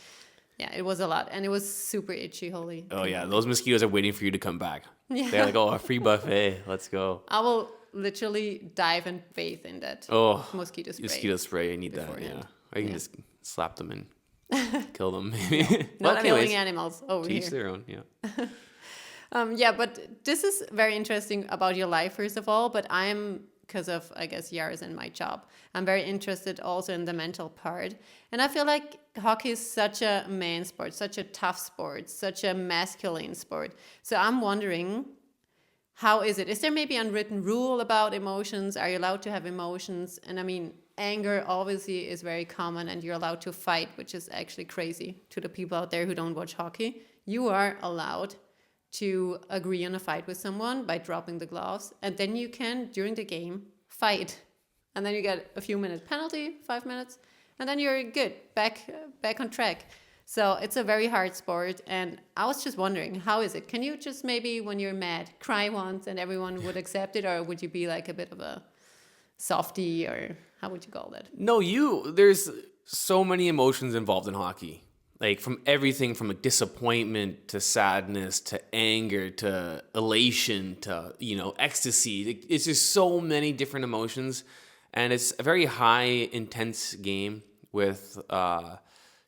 yeah, it was a lot. And it was super itchy, holy. Oh yeah, those mosquitoes are waiting for you to come back. Yeah. They're like, oh, a free buffet, let's go. I will literally dive and bathe in that mosquito spray. Mosquito spray, I need beforehand. That. Or you can just slap them and kill them, maybe. Not killing animals over here. Teach their own, but this is very interesting about your life, first of all. But because of, I guess, Yara's and my job, I'm very interested also in the mental part. And I feel like hockey is such a man sport, such a tough sport, such a masculine sport. So I'm wondering, how is it? Is there maybe unwritten rule about emotions? Are you allowed to have emotions? And I mean, anger obviously is very common, and you're allowed to fight, which is actually crazy to the people out there who don't watch hockey. You are allowed to agree on a fight with someone by dropping the gloves, and then you can, during the game, fight. And then you get a few minutes penalty, 5 minutes, and then you're good, back on track. So it's a very hard sport, and I was just wondering, how is it? Can you just maybe, when you're mad, cry once and everyone would accept it, or would you be like a bit of a softie, or how would you call that? No, there's so many emotions involved in hockey. Like, from everything from disappointment to sadness to anger to elation to, ecstasy. It's just so many different emotions. And it's a very high, intense game with, a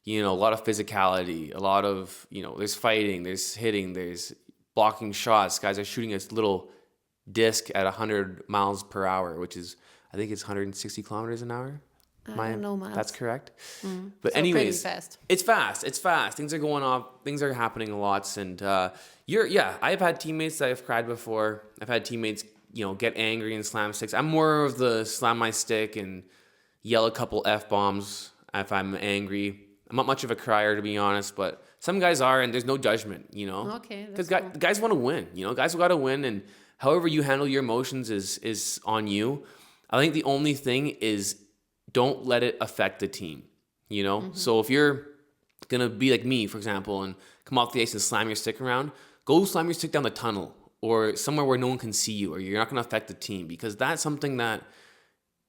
lot of physicality, a lot of, there's fighting, there's hitting, there's blocking shots. Guys are shooting this little disc at 100 miles per hour, which is, I think it's 160 kilometers an hour. I don't know miles. That's correct. But so anyways, fast. It's fast. Things are going off. Things are happening a lot. And I've had teammates that I've cried before. I've had teammates, get angry and slam sticks. I'm more of the slam my stick and yell a couple F-bombs if I'm angry. I'm not much of a crier, to be honest, but some guys are, and there's no judgment, Okay. Because guys want to win, guys got to win, and however you handle your emotions is on you. I think the only thing is, don't let it affect the team, So if you're going to be like me, for example, and come off the ice and slam your stick around, go slam your stick down the tunnel or somewhere where no one can see you, or you're not going to affect the team, because that's something that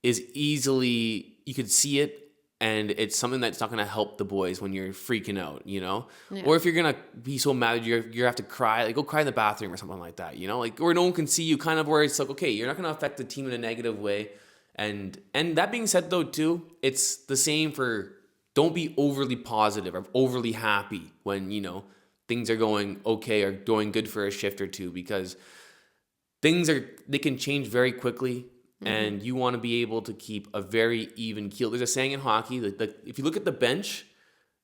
is easily, you could see it and it's something that's not going to help the boys when you're freaking out, Yeah. or if you're going to be so mad you have to cry, like go cry in the bathroom or something like that, like where no one can see you, kind of where it's like, okay, you're not going to affect the team in a negative way. And that being said though too, it's the same for, don't be overly positive or overly happy when things are going okay or going good for a shift or two, because they can change very quickly. And you want to be able to keep a very even keel. There's a saying in hockey, if you look at the bench,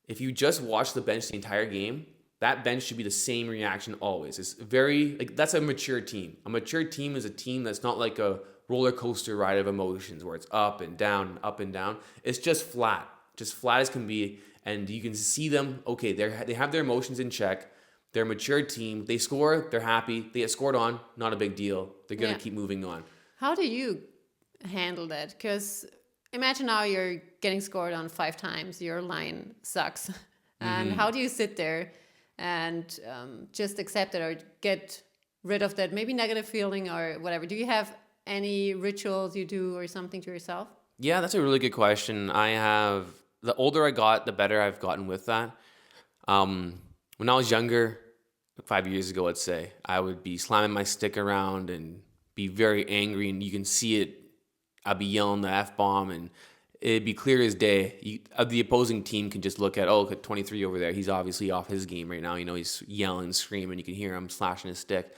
if you just watch the bench the entire game, that bench should be the same reaction always. It's very, that's a mature team. A mature team is a team that's not like a roller coaster ride of emotions where it's up and down and up and down. It's just flat as can be. And you can see them, okay, they have their emotions in check. They're a mature team. They score, they're happy. They get scored on, not a big deal. They're going to keep moving on. How do you handle that? Because imagine now you're getting scored on 5 times, your line sucks. And how do you sit there and just accept it or get rid of that maybe negative feeling or whatever? Do you have any rituals you do or something to yourself? Yeah, that's a really good question. The older I got, the better I've gotten with that. When I was younger, 5 years ago, let's say, I would be slamming my stick around and be very angry, and you can see it. I'd be yelling the F-bomb, and it'd be clear as day. The opposing team can just look at, 23 over there. He's obviously off his game right now. He's yelling, screaming. You can hear him slashing his stick.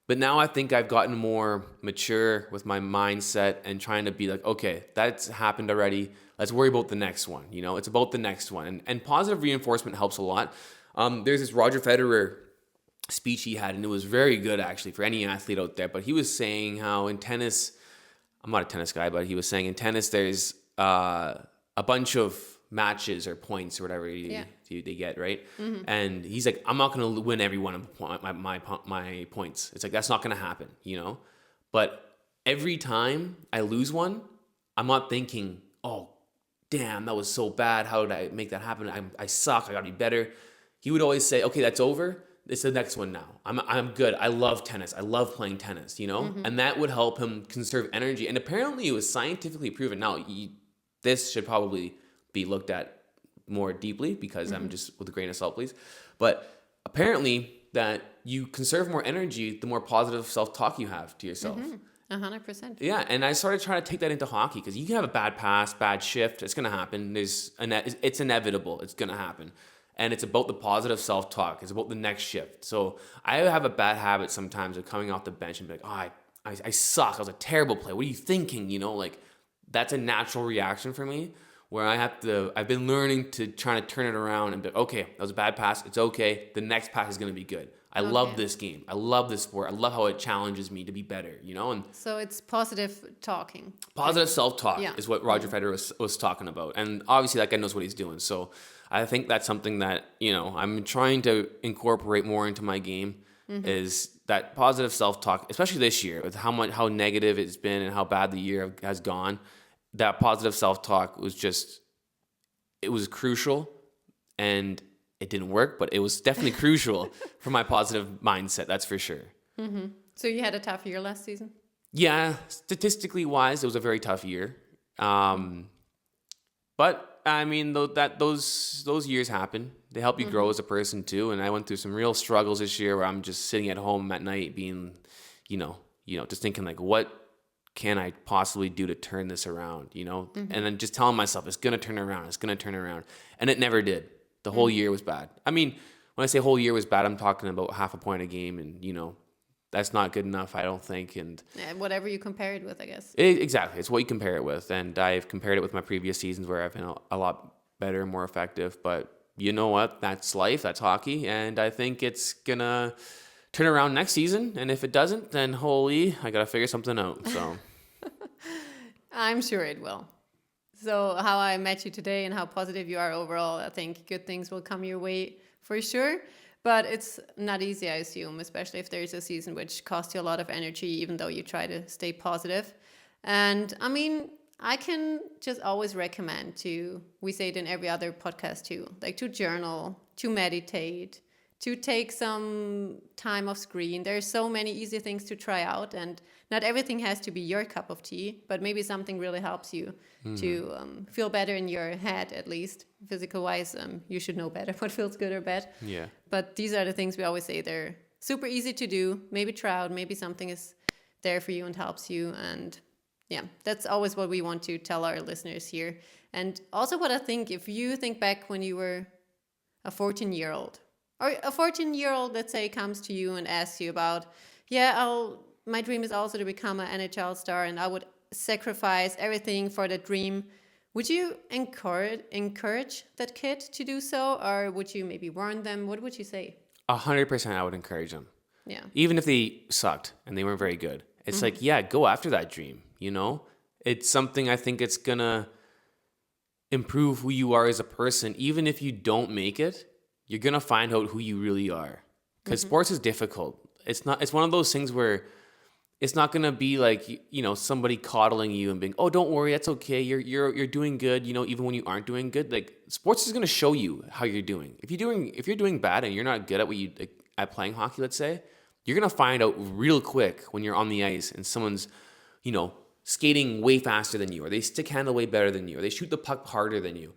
But now I think I've gotten more mature with my mindset and trying to be like, okay, that's happened already. Let's worry about the next one. It's about the next one. And positive reinforcement helps a lot. There's this Roger Federer speech he had, and it was very good actually for any athlete out there. But he was saying how in tennis, I'm not a tennis guy, but he was saying in tennis there's a bunch of matches or points or whatever they get, right? And he's like, I'm not going to win every one of my points. It's like, that's not going to happen, But every time I lose one, I'm not thinking, oh, damn, that was so bad. How did I make that happen? I suck. I got to be better. He would always say, okay, that's over. It's the next one now. I'm good. I love tennis. I love playing tennis, And that would help him conserve energy. And apparently it was scientifically proven. Now, this should probably be looked at more deeply because I'm just with a grain of salt, please. But apparently that you conserve more energy the more positive self-talk you have to yourself. 100%. Yeah, and I started trying to take that into hockey because you can have a bad pass, bad shift. It's going to happen. It's inevitable. It's going to happen. And it's about the positive self-talk. It's about the next shift. So I have a bad habit sometimes of coming off the bench and be like, oh, I suck. I was a terrible player. What are you thinking? That's a natural reaction for me where I've been learning to try to turn it around and be, okay, that was a bad pass. It's okay. The next pass is going to be good. I love this game. I love this sport. I love how it challenges me to be better, And so it's positive talking. Positive self-talk is what Roger Federer was talking about. And obviously that guy knows what he's doing. So I think that's something that, I'm trying to incorporate more into my game is that positive self-talk, especially this year with how negative it's been and how bad the year has gone. That positive self-talk it was crucial, and it didn't work, but it was definitely crucial for my positive mindset. That's for sure. So you had a tough year last season? Yeah, statistically wise, it was a very tough year. But I mean, those years happen. They help you grow as a person too. And I went through some real struggles this year where I'm just sitting at home at night, being, just thinking like, what can I possibly do to turn this around? And then just telling myself it's gonna turn around. It's gonna turn around, and it never did. The whole year was bad. I mean, when I say whole year was bad, I'm talking about half a point a game, and that's not good enough, I don't think. And whatever you compare it with, I guess. Exactly. It's what you compare it with. And I've compared it with my previous seasons where I've been a lot better and more effective. But you know what? That's life. That's hockey. And I think it's going to turn around next season. And if it doesn't, then holy, I got to figure something out. So I'm sure it will. So how I met you today and how positive you are overall, I think good things will come your way for sure. But it's not easy, I assume, especially if there's a season which costs you a lot of energy, even though you try to stay positive. And I mean, I can just always recommend we say it in every other podcast too, like to journal, to meditate, to take some time off screen. There's so many easy things to try out, and not everything has to be your cup of tea, but maybe something really helps you to feel better in your head, at least physical wise. You should know better what feels good or bad. Yeah. But these are the things we always say. They're super easy to do. Maybe try out. Maybe something is there for you and helps you. And yeah, that's always what we want to tell our listeners here. And also what I think, if you think back when you were a 14-year-old, or a 14-year-old, let's say, comes to you and asks you about, my dream is also to become an NHL star, and I would sacrifice everything for that dream. Would you encourage that kid to do so, or would you maybe warn them? What would you say? 100% I would encourage them. Yeah. Even if they sucked and they weren't very good. It's like, yeah, go after that dream, you know? It's something I think it's going to improve who you are as a person. Even if you don't make it, you're going to find out who you really are. Because sports is difficult. It's one of those things where it's not going to be like, somebody coddling you and being, oh, don't worry, that's okay. You're doing good, even when you aren't doing good. Like, sports is going to show you how you're doing. If you're doing bad and you're not good at at playing hockey, let's say, you're going to find out real quick when you're on the ice and someone's, skating way faster than you, or they stick handle way better than you, or they shoot the puck harder than you.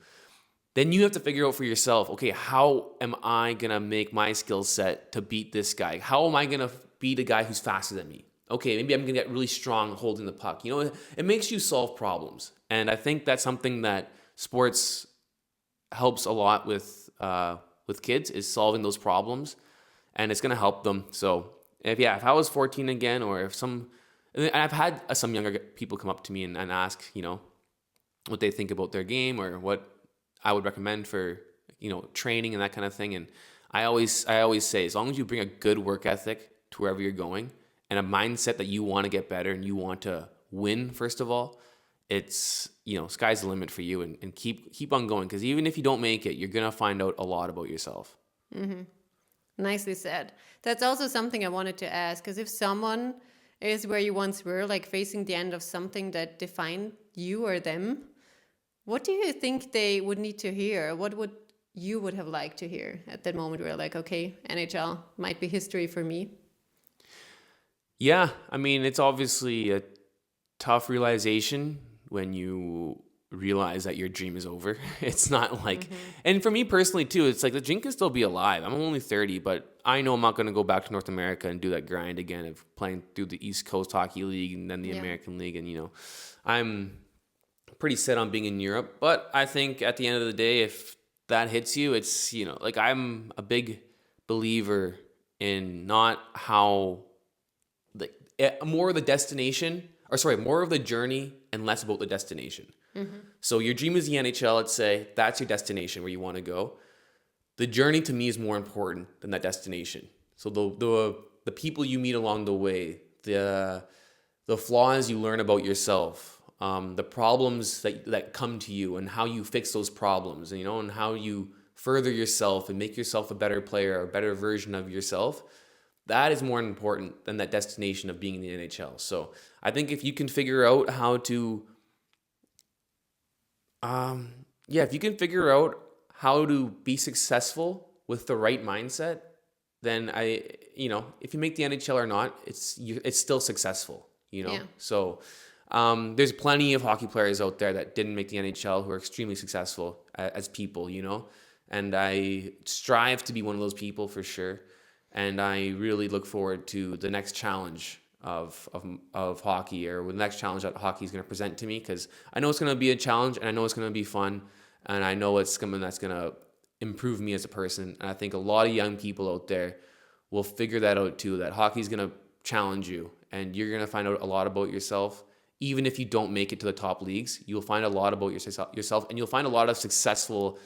Then you have to figure out for yourself, okay, how am I going to make my skill set to beat this guy? How am I going to beat a guy who's faster than me? Okay, maybe I'm going to get really strong holding the puck. It makes you solve problems. And I think that's something that sports helps a lot with kids, is solving those problems. And it's going to help them. So if I was 14 again, or if and I've had some younger people come up to me and ask, what they think about their game or what I would recommend for, training and that kind of thing. And I always say, as long as you bring a good work ethic to wherever you're going and a mindset that you want to get better and you want to win, first of all, it's, sky's the limit for you, and keep on going. Because even if you don't make it, you're going to find out a lot about yourself. Mm-hmm. Nicely said. That's also something I wanted to ask, because if someone is where you once were, like facing the end of something that defined you or them, what do you think they would need to hear? What would you have liked to hear at that moment where like, okay, NHL might be history for me? Yeah, I mean, it's obviously a tough realization when you realize that your dream is over. It's not like, and for me personally too, it's like the dream can still be alive. I'm only 30, but I know I'm not going to go back to North America and do that grind again of playing through the East Coast Hockey League and then the American League. And, I'm pretty set on being in Europe. But I think at the end of the day, if that hits you, it's, like I'm a big believer in not how, more of the destination, more of the journey and less about the destination. So your dream is the NHL, let's say, that's your destination where you want to go. The journey to me is more important than that destination. So the people you meet along the way, the flaws you learn about yourself, the problems that come to you and how you fix those problems, and how you further yourself and make yourself a better player, a better version of yourself, that is more important than that destination of being in the NHL. So I think if you can figure out how to if you can figure out how to be successful with the right mindset, then if you make the NHL or not, it's still successful, Yeah. So there's plenty of hockey players out there that didn't make the NHL who are extremely successful as people, and I strive to be one of those people for sure. And I really look forward to the next challenge of hockey, or the next challenge that hockey is going to present to me, because I know it's going to be a challenge, and I know it's going to be fun, and I know it's something that's going to improve me as a person. And I think a lot of young people out there will figure that out too, that hockey is going to challenge you, and you're going to find out a lot about yourself. Even if you don't make it to the top leagues, you'll find a lot about yourself, and you'll find a lot of successful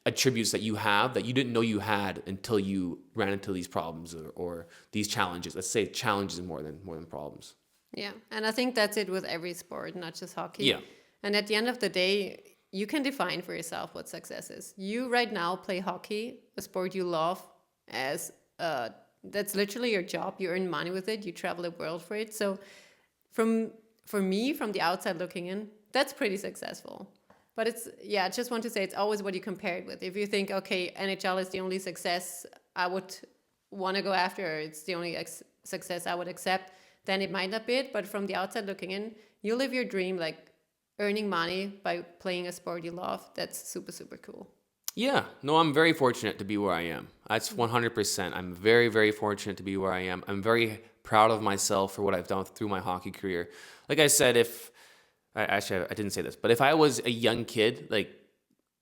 attributes that you have that you didn't know you had until you ran into these problems or these challenges. Let's say challenges more than problems. Yeah, and I think that's it with every sport, not just hockey. Yeah. And at the end of the day, you can define for yourself what success is. You right now play hockey, a sport you love, as that's literally your job. You earn money with it. You travel the world for it. So for me, from the outside looking in, that's pretty successful. But I just want to say it's always what you compare it with. If you think, okay, NHL is the only success I would want to go after, or it's the only success I would accept, then it might not be it. But from the outside looking in, you live your dream, like earning money by playing a sport you love. That's super, super cool. Yeah, no, I'm very fortunate to be where I am. That's 100%. I'm very, very fortunate to be where I am. I'm very proud of myself for what I've done through my hockey career. Like I said, I didn't say this, but if I was a young kid, like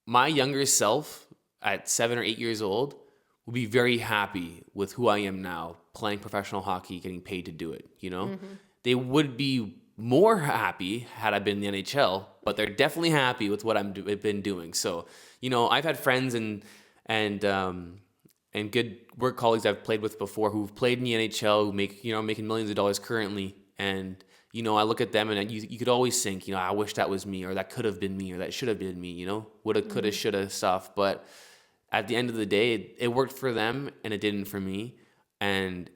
my younger self at 7 or 8 years old would be very happy with who I am now, playing professional hockey, getting paid to do it, you know? They would be more happy had I been in the NHL, but they're definitely happy with what I've been doing. So, you know, I've had friends and good work colleagues I've played with before who've played in the NHL, who making millions of dollars currently. And, you know, I look at them and you could always think, you know, I wish that was me, or that could have been me, or that should have been me, you know, woulda, coulda, shoulda stuff. But at the end of the day, it worked for them and it didn't for me. And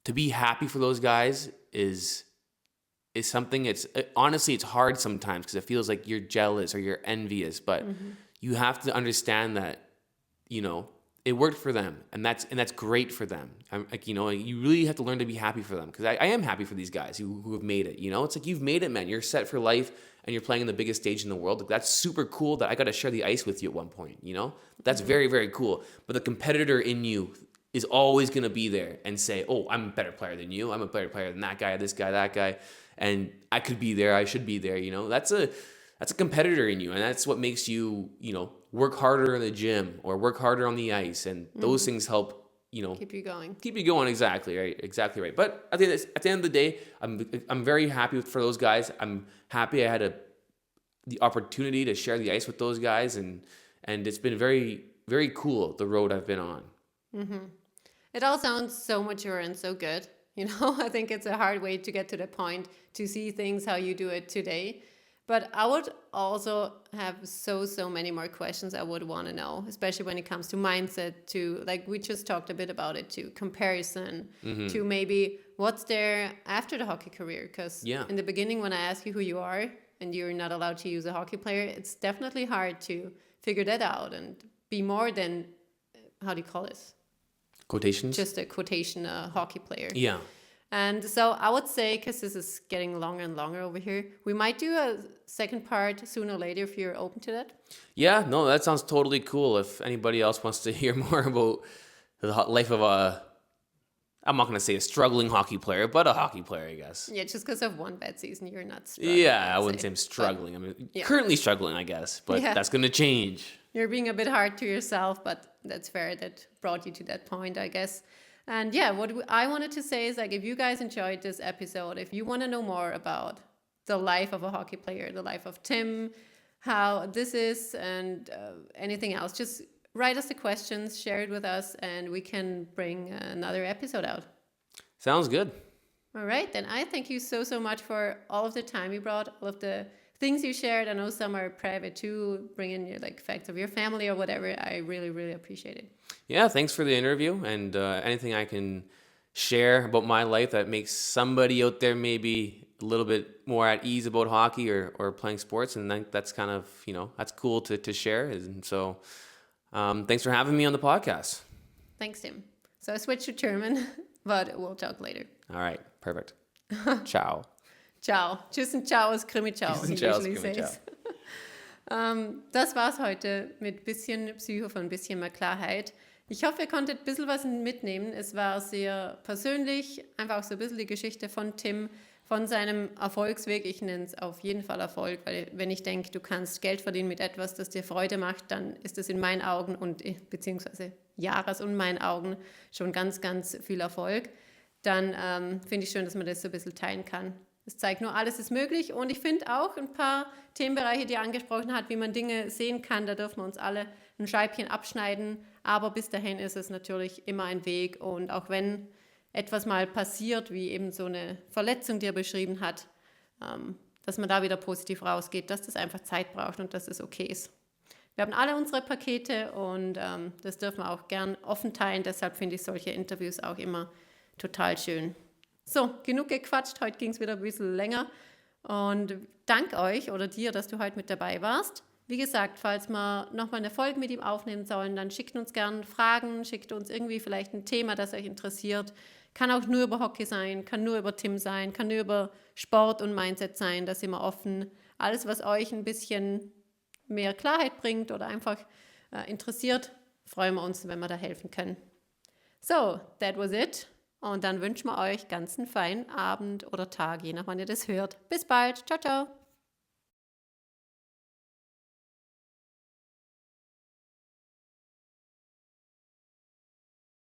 to be happy for those guys is something. Honestly, it's hard sometimes because it feels like you're jealous or you're envious, but you have to understand that, you know, it worked for them, and that's great for them. You know, you really have to learn to be happy for them, because I am happy for these guys who have made it. You know, it's like, you've made it, man. You're set for life, and you're playing in the biggest stage in the world. Like, that's super cool that I got to share the ice with you at one point. You know, that's very, very cool. But the competitor in you is always going to be there and say, "Oh, I'm a better player than you. I'm a better player than that guy, this guy, that guy, and I could be there. I should be there." You know, that's a competitor in you, and that's what makes you, you know, work harder in the gym or work harder on the ice, and those things help, you know, Keep you going. Exactly right. But at the end of the day, I'm very happy for those guys. I'm happy I had the opportunity to share the ice with those guys, and it's been very, very cool, the road I've been on. It all sounds so mature and so good. You know, I think it's a hard way to get to the point to see things how you do it today. But I would also have so many more questions I would want to know, especially when it comes to mindset, to, like we just talked a bit about it, to comparison, to maybe what's there after the hockey career. Because in the beginning, when I ask you who you are and you're not allowed to use a hockey player, it's definitely hard to figure that out and be more than, how do you call it? Quotations? Just a quotation, a hockey player. Yeah. And so I would say, because this is getting longer and longer over here, we might do a second part sooner or later if you're open to that. Yeah, no, that sounds totally cool. If anybody else wants to hear more about the life of I'm not going to say a struggling hockey player, but a hockey player, I guess. Yeah, just because of one bad season, you're not struggling. Yeah, I wouldn't say I'm struggling. Currently struggling, I guess, but that's going to change. You're being a bit hard to yourself, but that's fair. That brought you to that point, I guess. And yeah, what I wanted to say is, like, if you guys enjoyed this episode, if you want to know more about the life of a hockey player, the life of Tim, how this is, and anything else, just write us the questions, share it with us, and we can bring another episode out. Sounds good. All right, then I thank you so much for all of the time you brought, all of the things you shared. I know some are private too, bring in your, like, facts of your family or whatever. I really appreciate it. Yeah, thanks for the interview, and anything I can share about my life that makes somebody out there maybe a little bit more at ease about hockey or playing sports, and that's kind of, you know, that's cool to share. And so thanks for having me on the podcast. Thanks, Tim. So I switched to German, but we'll talk later. All right, perfect. Ciao. Ciao. Tschüss und ciao ist Krimi ciao. Tschüss und ciao ist Krimi ciao. Das war's heute mit bisschen Psycho für ein bisschen mehr Klarheit. Ich hoffe, ihr konntet ein bisschen was mitnehmen. Es war sehr persönlich, einfach auch so ein bisschen die Geschichte von Tim, von seinem Erfolgsweg. Ich nenne es auf jeden Fall Erfolg, weil wenn ich denke, du kannst Geld verdienen mit etwas, das dir Freude macht, dann ist es in meinen Augen und beziehungsweise Jahres und meinen Augen schon ganz viel Erfolg. Dann finde ich schön, dass man das so ein bisschen teilen kann. Es zeigt nur, alles ist möglich, und ich finde auch ein paar Themenbereiche, die er angesprochen hat, wie man Dinge sehen kann, da dürfen wir uns alle ein Scheibchen abschneiden, aber bis dahin ist es natürlich immer ein Weg, und auch wenn etwas mal passiert, wie eben so eine Verletzung, die er beschrieben hat, dass man da wieder positiv rausgeht, dass das einfach Zeit braucht und dass es okay ist. Wir haben alle unsere Pakete, und das dürfen wir auch gern offen teilen, deshalb finde ich solche Interviews auch immer total schön. So, genug gequatscht, heute ging es wieder ein bisschen länger, und dank euch oder dir, dass du heute mit dabei warst. Wie gesagt, falls wir nochmal eine Folge mit ihm aufnehmen sollen, dann schickt uns gerne Fragen, schickt uns irgendwie vielleicht ein Thema, das euch interessiert. Kann auch nur über Hockey sein, kann nur über Tim sein, kann nur über Sport und Mindset sein, da sind wir offen. Alles, was euch ein bisschen mehr Klarheit bringt oder einfach interessiert, freuen wir uns, wenn wir da helfen können. So, that was it. Und dann wünschen wir euch ganz einen feinen Abend oder Tag, je nach wann ihr das hört. Bis bald. Ciao, ciao.